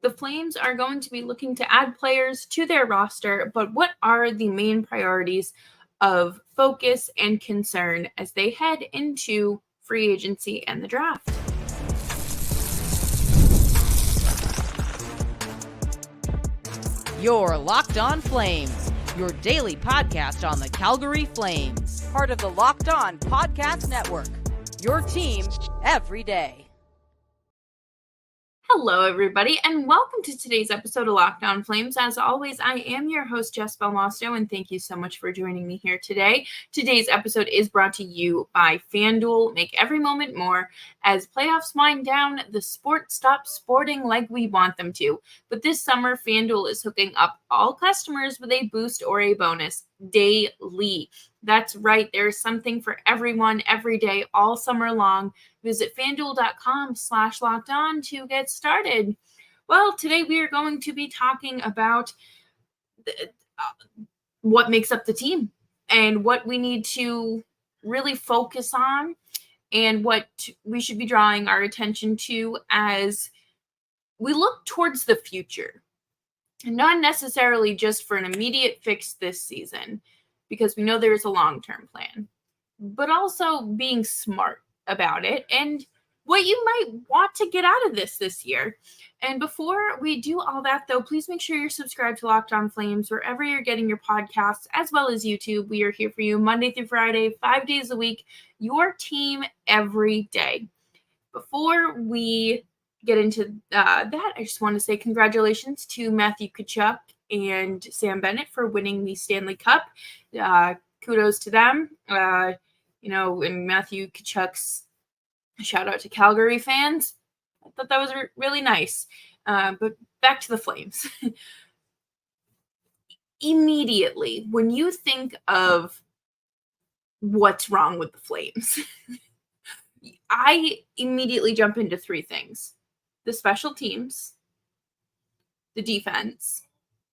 The Flames are going to be looking to add players to their roster, but what are the main priorities of focus and concern as they head into free agency and the draft? You're Locked On Flames, your daily podcast on the Calgary Flames, part of the Locked On Podcast Network, your team every day. Hello, everybody, and welcome to today's episode of Locked On Flames. As always, I am your host, Jess Belmosto, and thank you so much for joining me here today. Today's episode is brought to you by FanDuel. Make every moment more. As playoffs wind down, the sport stops sporting like we want them to. But this summer, FanDuel is hooking up all customers with a boost or a bonus daily. That's right. There's something for everyone every day, all summer long. Visit FanDuel.com/lockedon to get started. Well, today we are going to be talking about what makes up the team and what we need to really focus on and what we should be drawing our attention to as we look towards the future. And not necessarily just for an immediate fix this season, because we know there's a long-term plan, but also being smart about it and what you might want to get out of this year. And before we do all that, though, please make sure you're subscribed to Locked On Flames wherever you're getting your podcasts, as well as YouTube. We are here for you Monday through Friday, 5 days a week, your team every day. Before we get into that, I just want to say congratulations to Matthew Tkachuk and Sam Bennett for winning the Stanley Cup. Kudos to them. And Matthew Tkachuk's shout out to Calgary fans. I thought that was really nice. But back to the Flames. Immediately, when you think of what's wrong with the Flames, I immediately jump into three things: the special teams, the defense,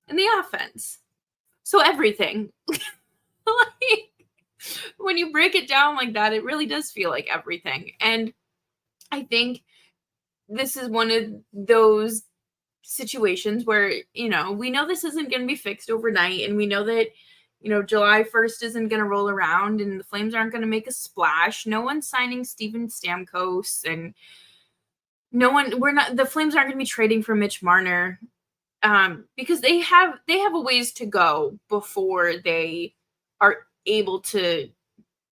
and the offense. So everything. Like, when you break it down like that, it really does feel like everything. And I think this is one of those situations where, we know this isn't going to be fixed overnight. And we know that, July 1st isn't going to roll around and the Flames aren't going to make a splash. No one's signing Steven Stamkos, and the Flames aren't going to be trading for Mitch Marner, because they have a ways to go before they are able to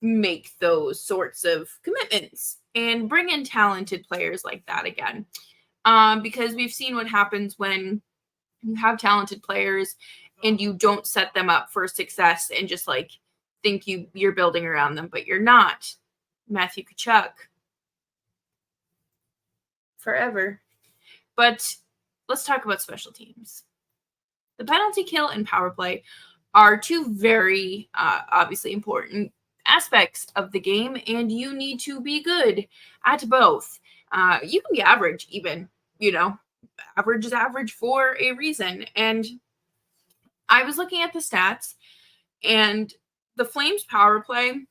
make those sorts of commitments and bring in talented players like that again. Because we've seen what happens when you have talented players and you don't set them up for success and just think you're building around them, but you're not. Matthew Tkachuk. Forever. But let's talk about special teams. The penalty kill and power play are two very obviously important aspects of the game, and you need to be good at both. You can be average even, average is average for a reason. And I was looking at the stats, and the Flames power play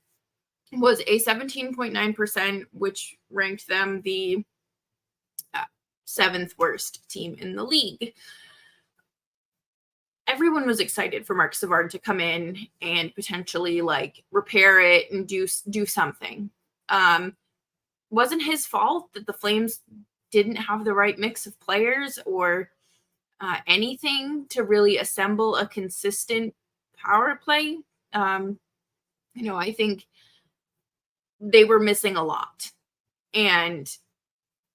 was a 17.9%, which ranked them the seventh worst team in the league. Everyone was excited for Marc Savard to come in and potentially repair it and do something. Wasn't his fault that the Flames didn't have the right mix of players or anything to really assemble a consistent power play. I think they were missing a lot, and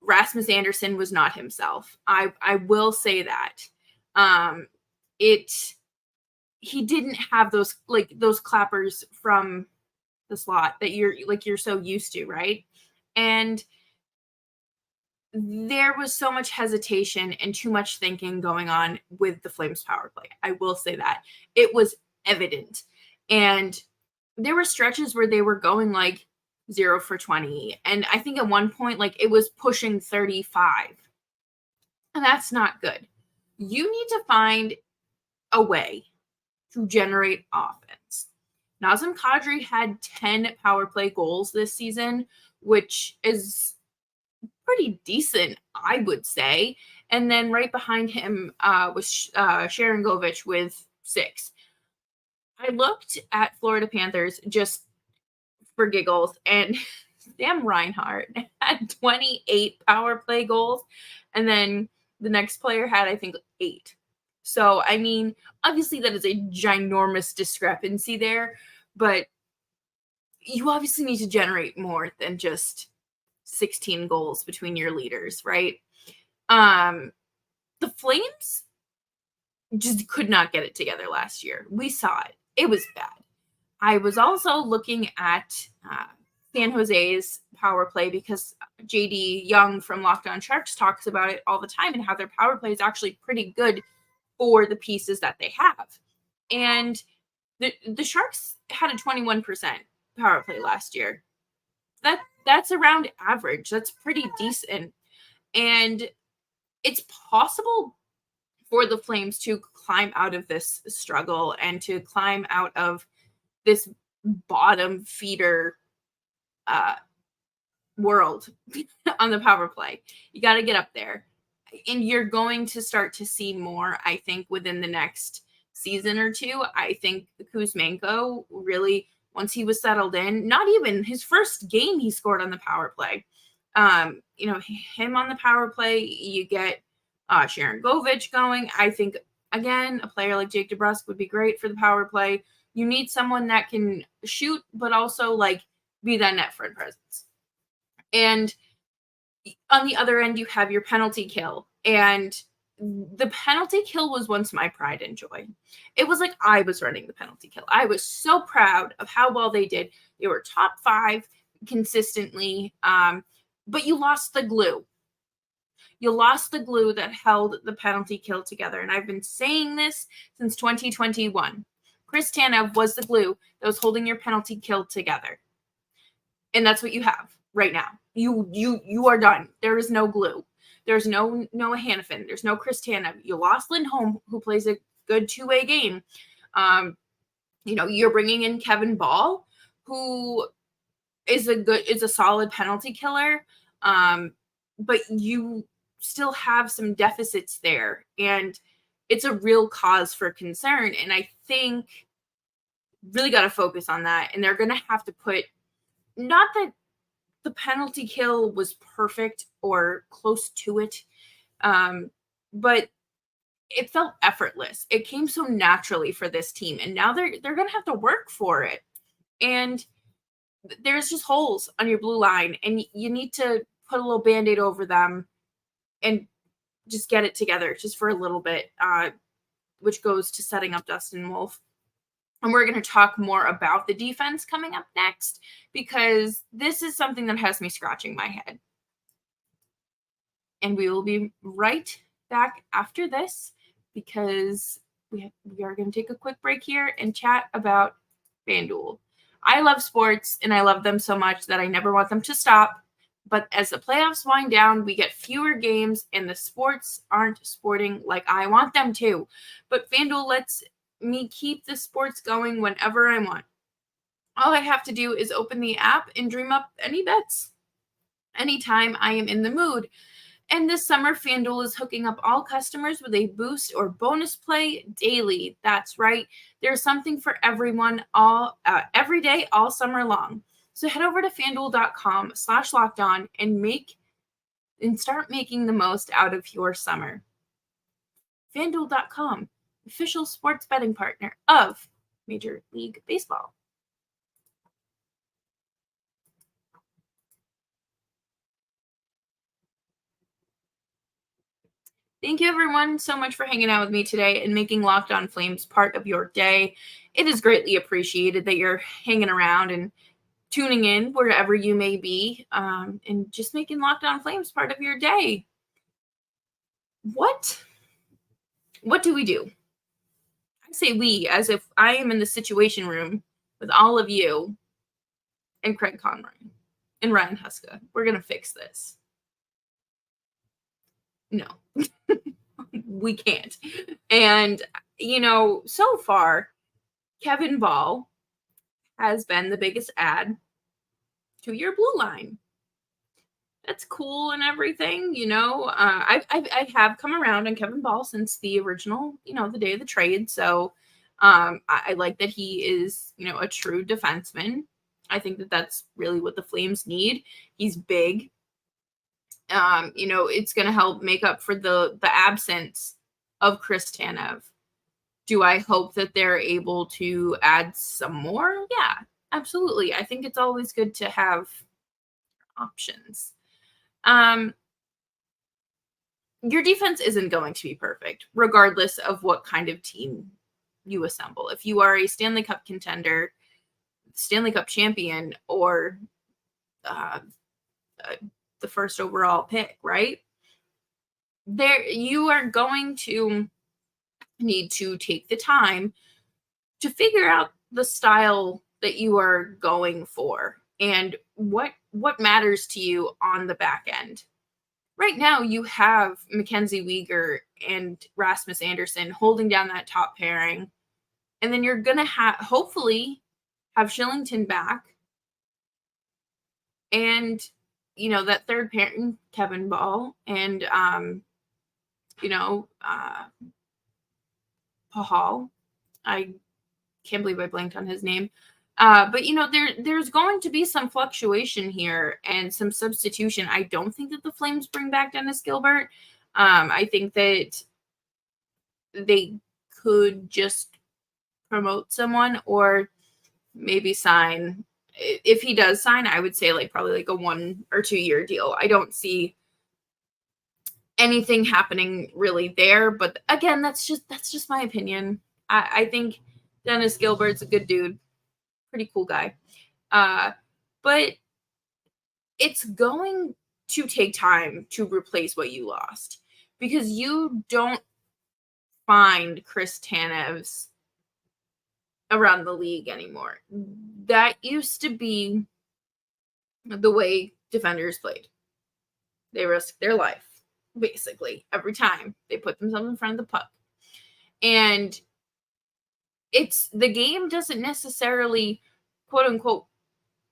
Rasmus Anderson was not himself. I will say that. He didn't have those clappers from the slot that you're so used to, right? And there was so much hesitation and too much thinking going on with the Flames power play. I will say that. It was evident. And there were stretches where they were going 0 for 20. And I think at one point, it was pushing 35. And that's not good. You need to find a way to generate offense. Nazem Kadri had 10 power play goals this season, which is pretty decent, I would say. And then right behind him was Sharon Govich with 6. I looked at Florida Panthers just for giggles, and Sam Reinhart had 28 power play goals, and then the next player had, I think, 8. So, I mean, obviously that is a ginormous discrepancy there, but you obviously need to generate more than just 16 goals between your leaders, right? The Flames just could not get it together last year. We saw it. It was bad. I was also looking at San Jose's power play because JD Young from Locked On Sharks talks about it all the time and how their power play is actually pretty good for the pieces that they have. And the Sharks had a 21% power play last year. That's around average. That's pretty decent. And it's possible for the Flames to climb out of this struggle and to climb out of this bottom feeder world on the power play. You got to get up there. And you're going to start to see more, I think, within the next season or two. I think Kuzmenko really, once he was settled in, not even his first game he scored on the power play. Him on the power play, you get Sharon Govich going. I think, again, a player like Jake DeBrusk would be great for the power play. You need someone that can shoot, but also like be that net front presence. And on the other end, you have your penalty kill. And the penalty kill was once my pride and joy. It was like I was running the penalty kill. I was so proud of how well they did. They were top 5 consistently, but you lost the glue. You lost the glue that held the penalty kill together. And I've been saying this since 2021. Chris Tanev was the glue that was holding your penalty kill together. And that's what you have right now. You are done. There is no glue. There's no Noah Hannafin. There's no Chris Tanev. You lost Lindholm, who plays a good 2-way game. You're bringing in Kevin Ball, who is a solid penalty killer. But you still have some deficits there, and it's a real cause for concern. And I think really got to focus on that. And they're going to have to put, not that the penalty kill was perfect or close to it, but it felt effortless. It came so naturally for this team, and now they're going to have to work for it. And there's just holes on your blue line, and you need to put a little Band-Aid over them and just get it together just for a little bit, which goes to setting up Dustin Wolf. And we're going to talk more about the defense coming up next, because this is something that has me scratching my head. And we will be right back after this, because we are going to take a quick break here and chat about FanDuel. I love sports, and I love them so much that I never want them to stop. But as the playoffs wind down, we get fewer games, and the sports aren't sporting like I want them to. But FanDuel lets me keep the sports going whenever I want. All I have to do is open the app and dream up any bets anytime I am in the mood. And this summer, FanDuel is hooking up all customers with a boost or bonus play daily. That's right. There's something for everyone every day, all summer long. So head over to FanDuel.com/lockedon and start making the most out of your summer. FanDuel.com, official sports betting partner of Major League Baseball. Thank you, everyone, so much for hanging out with me today and making Locked On Flames part of your day. It is greatly appreciated that you're hanging around and tuning in wherever you may be, and just making Locked On Flames part of your day. What do we do? I say we, as if I am in the Situation Room with all of you and Craig Conroy and Ryan Huska. We're going to fix this. No, we can't. And, so far, Kevin Ball has been the biggest add to your blue line. that's cool and everything, I have come around on Kevin Ball since the original, the day of the trade. So I like that he is, a true defenseman. I think that that's really what the Flames need. He's big. It's going to help make up for the absence of Chris Tanev. Do I hope that they're able to add some more? Yeah, absolutely. I think it's always good to have options. Your defense isn't going to be perfect, regardless of what kind of team you assemble. If you are a Stanley Cup contender, Stanley Cup champion, or the first overall pick, right? There, you are going to need to take the time to figure out the style that you are going for and what matters to you on the back end. Right now, you have Mackenzie Weegar and Rasmus Anderson holding down that top pairing. And then you're going to hopefully have Shillington back. And, that third pairing, Kevin Ball and, Pahal. I can't believe I blanked on his name. But there's going to be some fluctuation here and some substitution. I don't think that the Flames bring back Dennis Gilbert. I think that they could just promote someone or maybe sign. If he does sign, I would say probably a 1 or 2 year deal. I don't see anything happening really there. But again, that's just my opinion. I think Dennis Gilbert's a good dude. Pretty cool guy. But it's going to take time to replace what you lost because you don't find Chris Tanevs around the league anymore. That used to be the way defenders played. They risked their life, basically, every time they put themselves in front of the puck. And the game doesn't necessarily, quote unquote,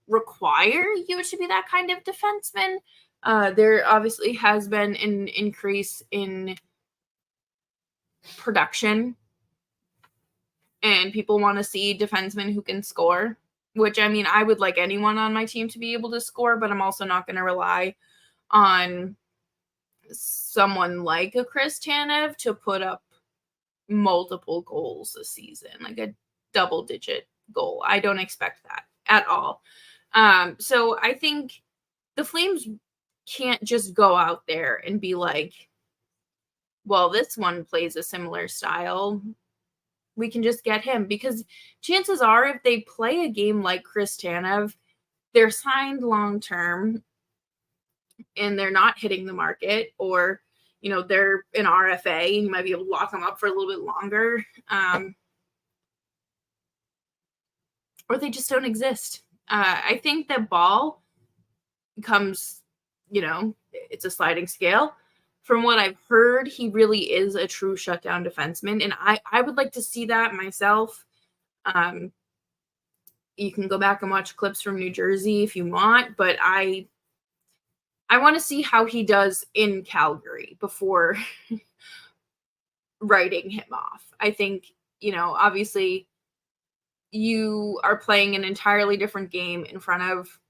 require you to be that kind of defenseman. There obviously has been an increase in production, and people want to see defensemen who can score, which, I mean, I would like anyone on my team to be able to score, but I'm also not going to rely on someone like a Chris Tanev to put up multiple goals a season, like a double-digit goal. I don't expect that at all. So I think the Flames can't just go out there and be like, well, this one plays a similar style. We can just get him, because chances are if they play a game like Chris Tanev, they're signed long-term and they're not hitting the market, or, they're an RFA and you might be able to lock them up for a little bit longer. Or they just don't exist. I think that Ball comes, it's a sliding scale. From what I've heard, he really is a true shutdown defenseman, and I would like to see that myself. You can go back and watch clips from New Jersey if you want, but I want to see how he does in Calgary before writing him off. I think, obviously you are playing an entirely different game in front of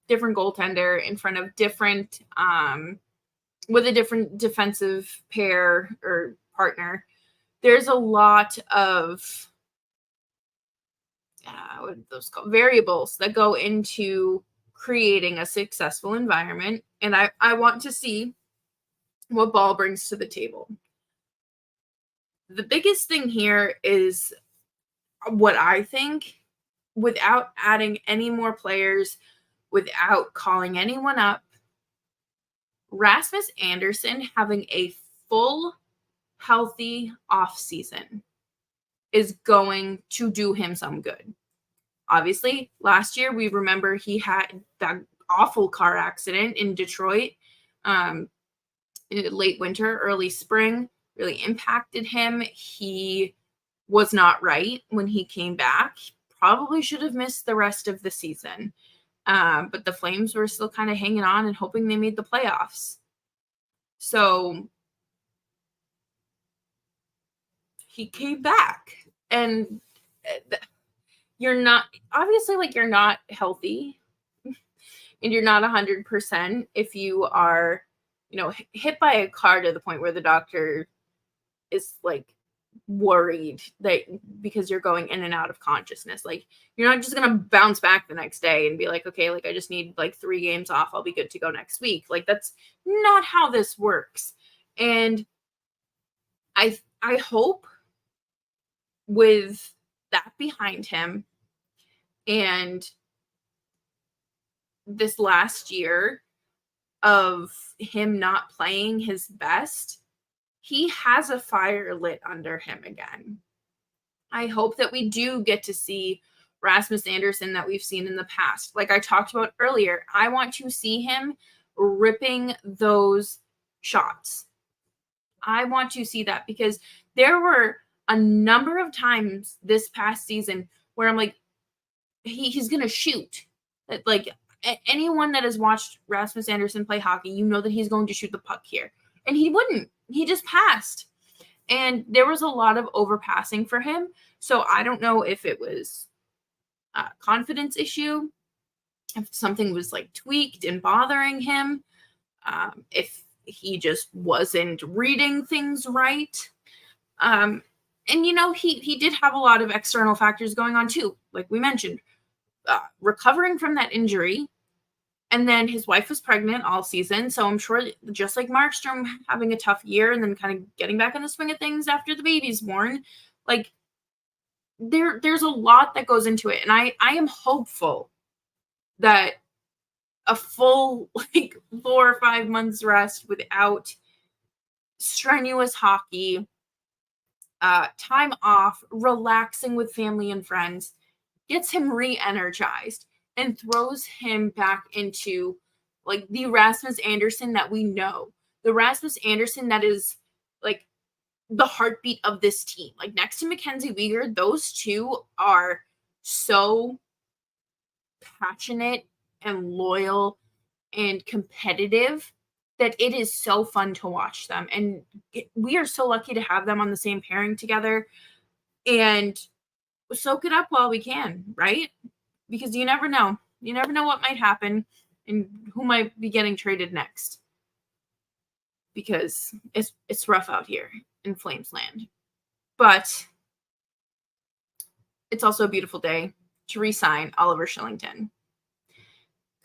different goaltender, in front of different, with a different defensive pair or partner. There's a lot of what are those called? Variables that go into creating a successful environment. And I want to see what Ball brings to the table. The biggest thing here is what I think, without adding any more players, without calling anyone up, Rasmus Anderson having a full, healthy offseason is going to do him some good. Obviously, last year, we remember he had that awful car accident in Detroit, late winter, early spring, really impacted him. He was not right when he came back. Probably should have missed the rest of the season. But the Flames were still kind of hanging on and hoping they made the playoffs. So he came back, and you're not healthy, and you're not 100% if you are, hit by a car to the point where the doctor is like worried that because you're going in and out of consciousness, like you're not just gonna bounce back the next day and be like, okay, like I just need like 3 games off, I'll be good to go next week. Like that's not how this works. And I hope with that behind him and this last year of him not playing his best, he has a fire lit under him again. I hope that we do get to see Rasmus Anderson that we've seen in the past. Like I talked about earlier, I want to see him ripping those shots. I want to see that because there were a number of times this past season where I'm like, he's going to shoot. Like anyone that has watched Rasmus Anderson play hockey, you know that he's going to shoot the puck here. And he wouldn't. He just passed. And there was a lot of overpassing for him. So I don't know if it was a confidence issue, if something was like tweaked and bothering him, if he just wasn't reading things right. And, he did have a lot of external factors going on too. Like we mentioned, recovering from that injury. And then his wife was pregnant all season. So I'm sure just like Markstrom having a tough year and then kind of getting back in the swing of things after the baby's born, like there's a lot that goes into it. And I am hopeful that a full 4 or 5 months rest without strenuous hockey, time off, relaxing with family and friends, gets him re-energized and throws him back into like the Rasmus Anderson that we know. The Rasmus Anderson that is like the heartbeat of this team. Like next to Mackenzie Weegar, those two are so passionate and loyal and competitive that it is so fun to watch them. And we are so lucky to have them on the same pairing together and soak it up while we can, right? Because you never know. You never know what might happen and who might be getting traded next. Because it's rough out here in Flames land. But it's also a beautiful day to re-sign Oliver Shillington.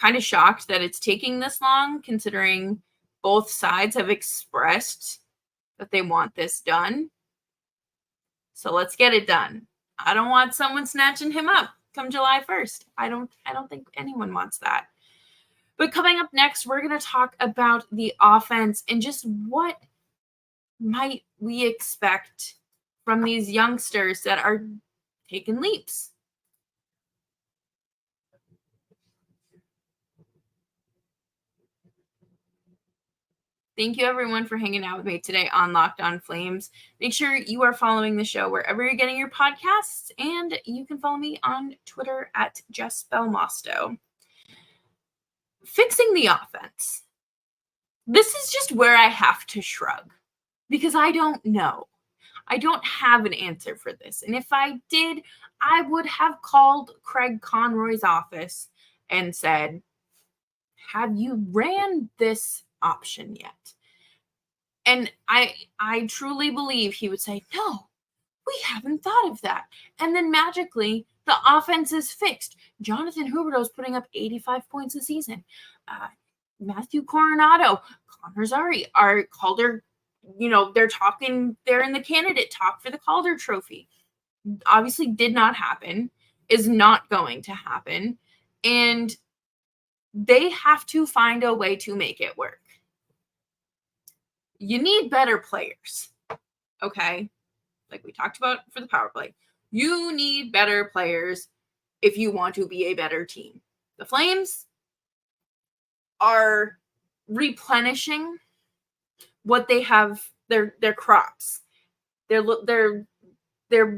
Kind of shocked that it's taking this long, considering both sides have expressed that they want this done. So let's get it done. I don't want someone snatching him up come July 1st. I don't think anyone wants that. But coming up next, we're going to talk about the offense and just what might we expect from these youngsters that are taking leaps. Thank you, everyone, for hanging out with me today on Locked On Flames. Make sure you are following the show wherever you're getting your podcasts, and you can follow me on Twitter at Jess Belmosto. Fixing the offense. This is just where I have to shrug because I don't know. I don't have an answer for this. And if I did, I would have called Craig Conroy's office and said, have you ran this option yet? And I truly believe he would say, no, we haven't thought of that. And then magically, the offense is fixed. Jonathan Huberdeau is putting up 85 points a season. Matthew Coronado, Connor Zary are Calder, they're in the candidate talk for the Calder Trophy. Obviously did not happen, is not going to happen. And they have to find a way to make it work. You need better players, okay? Like we talked about for the power play. You need better players if you want to be a better team. The Flames are replenishing what they have, their crops, their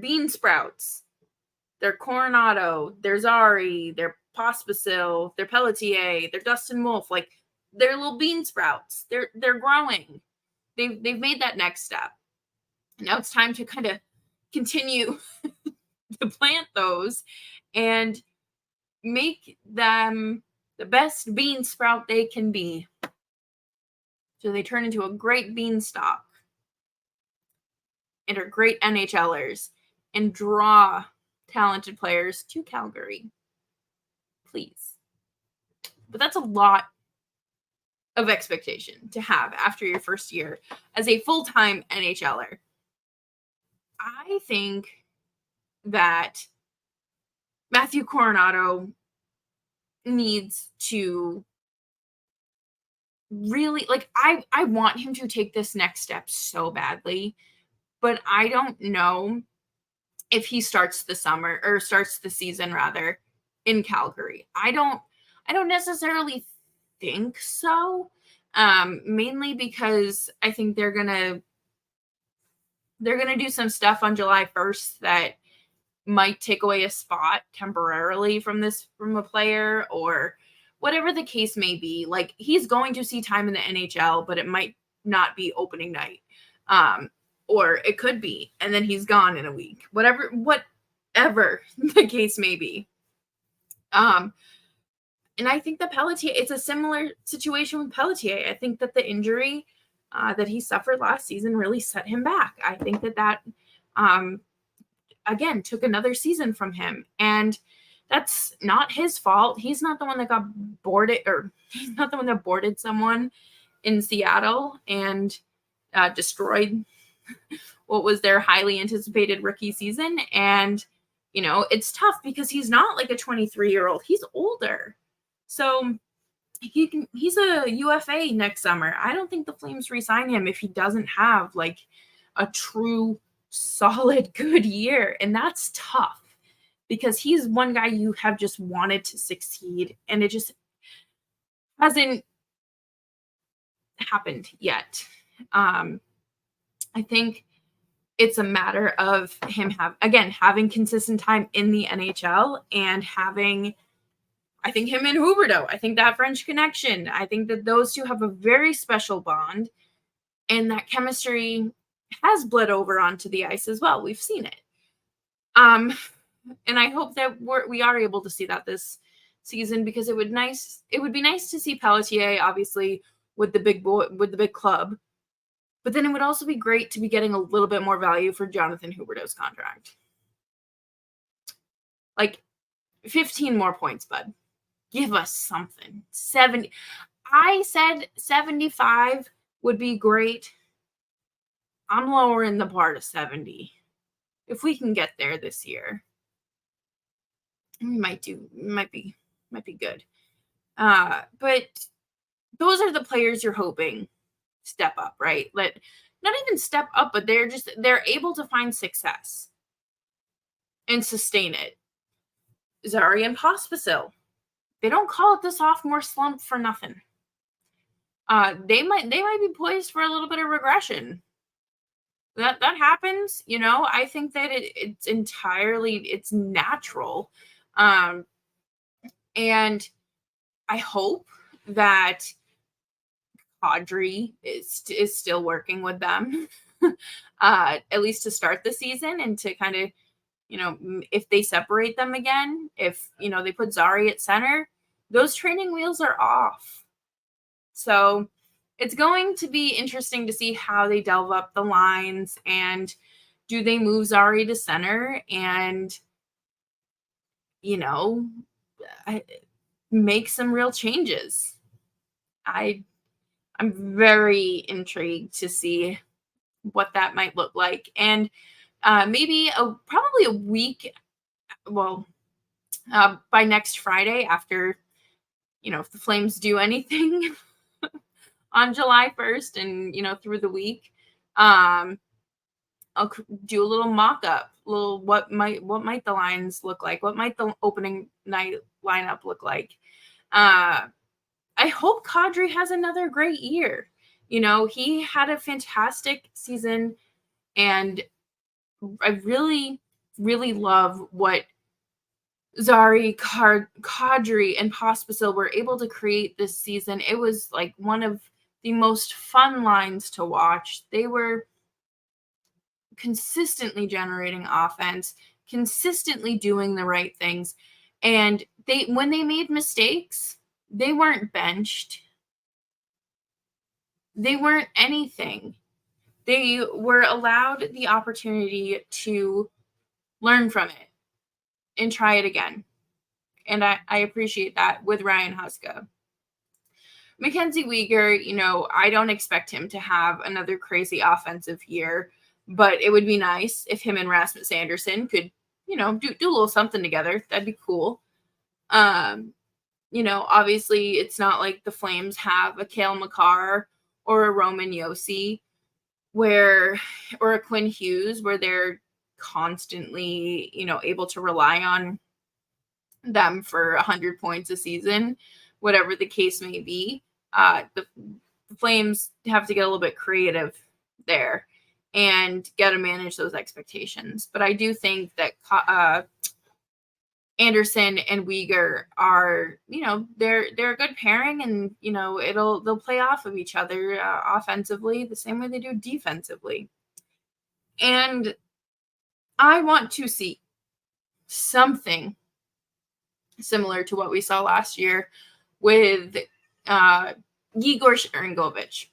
bean sprouts, their Coronado, their Zary, their Pospisil, their Pelletier, their Dustin Wolf, like they're little bean sprouts. They're growing. They've made that next step. And now it's time to kind of continue to plant those and make them the best bean sprout they can be. So they turn into a great beanstalk and are great NHLers and draw talented players to Calgary. Please. But that's a lot of expectation to have after your first year as a full-time NHLer. I think that Matthew Coronado needs to really, like, I want him to take this next step so badly, but I don't know if he starts the season rather in Calgary. I don't necessarily think so. Mainly because I think they're gonna do some stuff on July 1st that might take away a spot temporarily from a player, or whatever the case may be. Like, he's going to see time in the NHL, but it might not be opening night. Or it could be, and then he's gone in a week. Whatever the case may be. And I think that Pelletier, it's a similar situation with Pelletier. I think that the injury that he suffered last season really set him back. I think that again, took another season from him. And that's not his fault. He's not the one that got boarded, or he's not the one that boarded someone in Seattle and destroyed what was their highly anticipated rookie season. And, it's tough because he's not like a 23-year-old. He's older. So he's a UFA next summer. I don't think the Flames re-sign him if he doesn't have like a true solid good year. And that's tough because he's one guy you have just wanted to succeed, and it just hasn't happened yet. I think it's a matter of him having consistent time in the NHL and having, I think, him and Huberdeau. I think that French connection. I think that those two have a very special bond, and that chemistry has bled over onto the ice as well. We've seen it. And I hope that we are able to see that this season, because it would be nice to see Pelletier, obviously, with the big club. But then it would also be great to be getting a little bit more value for Jonathan Huberdeau's contract. Like 15 more points, bud. Give us something. 70. I said 75 would be great. I'm lowering the bar to 70. If we can get there this year, we might be good. But those are the players you're hoping step up, right? Not even step up, but they're able to find success and sustain it. Zari and Pospisil. They don't call it the sophomore slump for nothing. They might be poised for a little bit of regression. That happens, I think that it's natural. And I hope that Audrey is still working with them, at least to start the season, and to kind of, if they separate them again, if, they put Zari at center, those training wheels are off. So it's going to be interesting to see how they delve up the lines, and do they move Zari to center and, make some real changes. I'm very intrigued to see what that might look like. And maybe probably a week, by next Friday, after, if the Flames do anything on July 1st and, through the week, I'll do a little mock-up, what might the lines look like? What might the opening night lineup look like? I hope Kadri has another great year. He had a fantastic season, and I really, really love what Zari, Kadri, and Pospisil were able to create this season, it was like one of the most fun lines to watch. They were consistently generating offense, consistently doing the right things. And when they made mistakes, they weren't benched. They weren't anything. They were allowed the opportunity to learn from it and try it again. And I appreciate that with Ryan Huska. Mackenzie Weegar, I don't expect him to have another crazy offensive year, but it would be nice if him and Rasmus Anderson could, do a little something together. That'd be cool. Obviously it's not like the Flames have a Cale Makar or a Roman Josi or a Quinn Hughes where they're constantly, able to rely on them for 100 points a season, whatever the case may be. The Flames have to get a little bit creative there and got to manage those expectations. But I do think that Anderson and Weegar are, they're a good pairing, and they'll play off of each other offensively the same way they do defensively. And I want to see something similar to what we saw last year with Igor Sharangovich.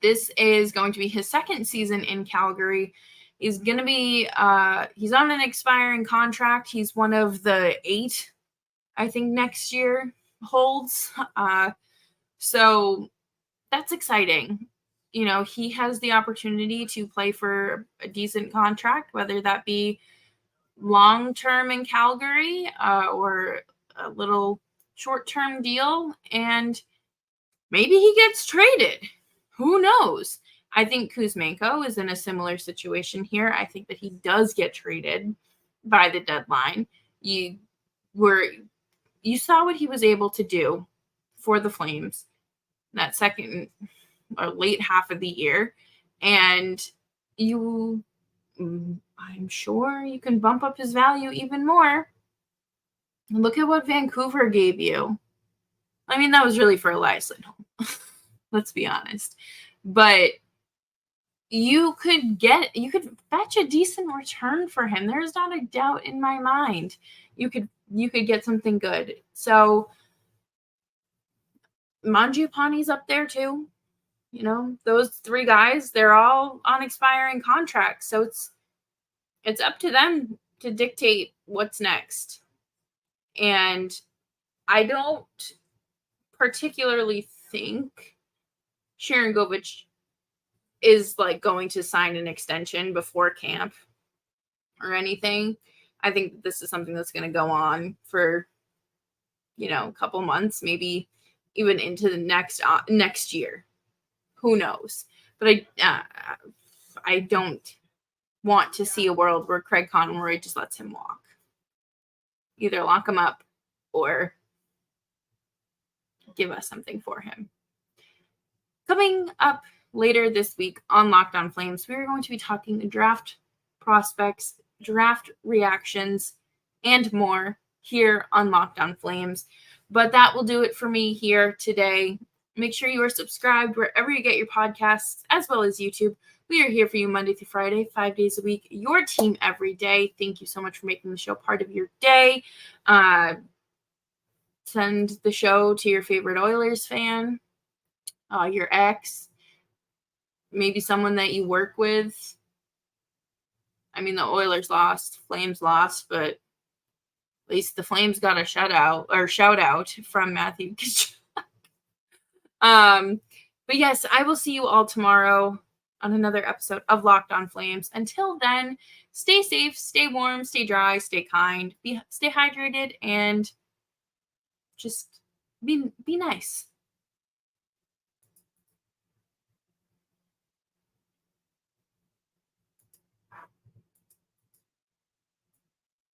This is going to be his second season in Calgary. He's going to be, he's on an expiring contract. He's one of the 8, I think, next year holds. So that's exciting. He has the opportunity to play for a decent contract, whether that be long-term in Calgary or a little short-term deal, and maybe he gets traded. Who knows? I think Kuzmenko is in a similar situation here. I think that he does get traded by the deadline. You saw what he was able to do for the Flames that second or late half of the year, and I'm sure you can bump up his value even more. Look at what Vancouver gave you. I mean, that was really for Elias Lindholm. Let's be honest. But you could fetch a decent return for him. There's not a doubt in my mind. You could get something good. So Mangiapane's up there too. Those 3 guys, they're all on expiring contracts. So it's up to them to dictate what's next. And I don't particularly think Sharangovich is like going to sign an extension before camp or anything. I think this is something that's going to go on for, a couple months, maybe even into the next year. Who knows? But I don't want to see a world where Craig Conroy just lets him walk. Either lock him up or give us something for him. Coming up later this week on Locked On Flames, we are going to be talking draft prospects, draft reactions, and more here on Locked On Flames. But that will do it for me here today. Make sure you are subscribed wherever you get your podcasts, as well as YouTube. We are here for you Monday through Friday, 5 days a week, your team every day. Thank you so much for making the show part of your day. Send the show to your favorite Oilers fan, your ex, maybe someone that you work with. I mean, the Oilers lost, Flames lost, but at least the Flames got a shout out from Matthew Tkachuk. But yes, I will see you all tomorrow on another episode of Locked On Flames. Until then, stay safe, stay warm, stay dry, stay kind, stay hydrated, and just be nice.